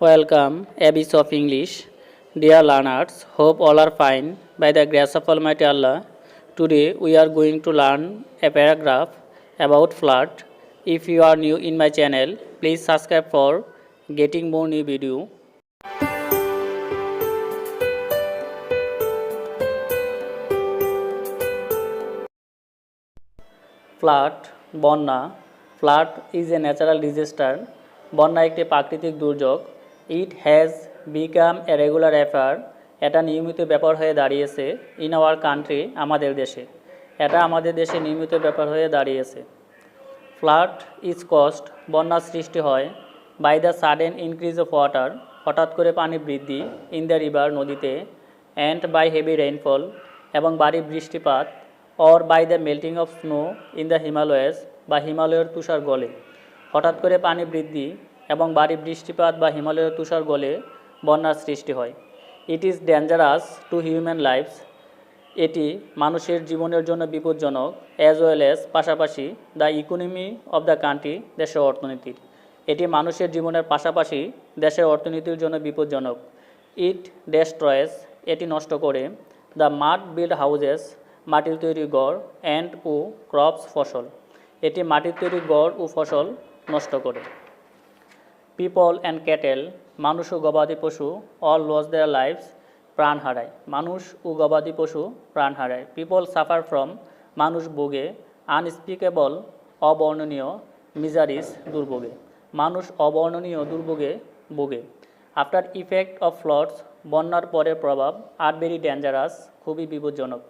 Welcome, Abyss of English. Dear learners, hope all are fine by the grace of Almighty Allah. Today we are going to learn a paragraph about flood. If you are new in my channel, please subscribe for getting more new video. Flood বন্যা flood is a natural disaster বন্যা একটি প্রাকৃতিক দুর্যোগ it has become a regular affair এটা নিয়মিত ব্যাপার হয়ে দাঁড়িয়েছে ইন আওয়ার কান্ট্রি আমাদের দেশে এটা আমাদের দেশে নিয়মিত ব্যাপার হয়ে দাঁড়িয়েছে ফ্লাড ইজ কস্ট বন্যার সৃষ্টি হয় by the sudden increase of water হঠাৎ করে পানি বৃদ্ধি ইন দ্য রিভার নদীতে অ্যান্ড বাই হেভি রেইনফল এবং ভারী বৃষ্টিপাত or by the melting of snow in the Himalayas বা হিমালয়ের তুষার গলে হঠাৎ করে পানি বৃদ্ধি এবং ভারী বৃষ্টিপাত বা হিমালয়ের তুষার গলে বন্যার সৃষ্টি হয় it is dangerous to human lives এটি মানুষের জীবনের জন্য বিপজ্জনক অ্যাজ ওয়েল অ্যাজ পাশাপাশি the economy of the country দেশের অর্থনীতির এটি মানুষের জীবনের পাশাপাশি দেশের অর্থনীতির জন্য বিপজ্জনক ইট ডেস্ট্রয়েস এটি নষ্ট করে দ্য মাড বিল্ড হাউজেস মাটির তৈরি গড় অ্যান্ড ও ক্রপস ফসল এটি মাটির তৈরি গড় ও ফসল নষ্ট করে পিপল অ্যান্ড ক্যাটেল মানুষ ও গবাদি পশু অল লস দেয়ার লাইফস প্রাণ হারায় মানুষ ও গবাদি পশু প্রাণ হারায় পিপল সাফার ফ্রম মানুষ ভোগে আনস্পিকেবল অবর্ণনীয় মিজারিস দুর্ভোগে মানুষ অবর্ণনীয় দুর্ভোগে ভোগে আফটার ইফেক্ট অফ ফ্লাডস বন্যার পরের প্রভাব আর ভেরি ডেঞ্জারাস খুবই বিপজ্জনক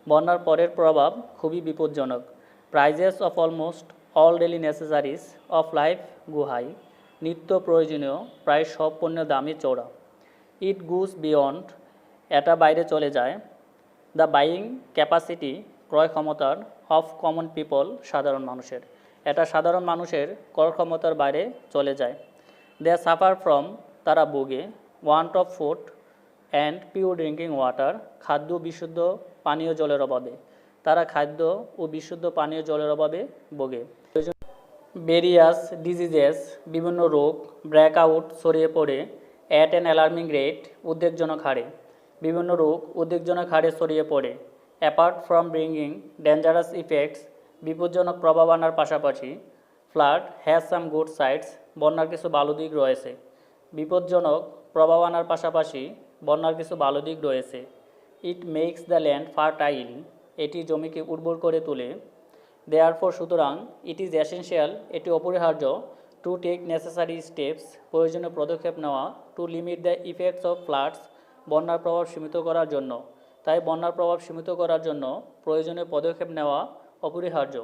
বন্যার পরের প্রভাব খুবই বিপজ্জনক prices of almost all daily necessaries of life go high নিত্য প্রয়োজনীয় প্রায় সব পণ্যের দামই চড়া ইট গুজ বিয়ন্ড এটা বাইরে চলে যায় দ্য বাইং ক্যাপাসিটি ক্রয় ক্ষমতার অফ কমন পিপল সাধারণ মানুষের এটা সাধারণ মানুষের ক্রয় ক্ষমতার বাইরে চলে যায় দে সাফার ফ্রম তারা ভোগে want of food and pure drinking water খাদ্য বিশুদ্ধ পানীয় জলের অভাবে তারা খাদ্য ও বিশুদ্ধ পানীয় জলের অভাবে ভোগে ভেরিয়াস ডিজিজেস বিভিন্ন রোগ ব্রেকআউট ছড়িয়ে পড়ে অ্যাট অ্যান অ্যালার্মিং রেট উদ্বেগজনক হারে বিভিন্ন রোগ উদ্বেগজনক হারে ছড়িয়ে পড়ে apart from bringing dangerous effects বিপজ্জনক প্রভাব আনার পাশাপাশি flood has some good sides বন্যার কিছু ভালো দিক রয়েছে বিপজ্জনক প্রভাব আনার পাশাপাশি বন্যার কিছু ভালো দিক রয়েছে it makes the land fertile এটি জমিকে উর্বর করে তোলে দেয়ারফর সুতরাং ইট ইজ এসেনশিয়াল এটি অপরিহার্য টু টেক নেসেসারি স্টেপস প্রয়োজনীয় পদক্ষেপ নেওয়া to limit the effects of floods বন্যার প্রভাব সীমিত করার জন্য তাই বন্যার প্রভাব সীমিত করার জন্য প্রয়োজনীয় পদক্ষেপ নেওয়া অপরিহার্য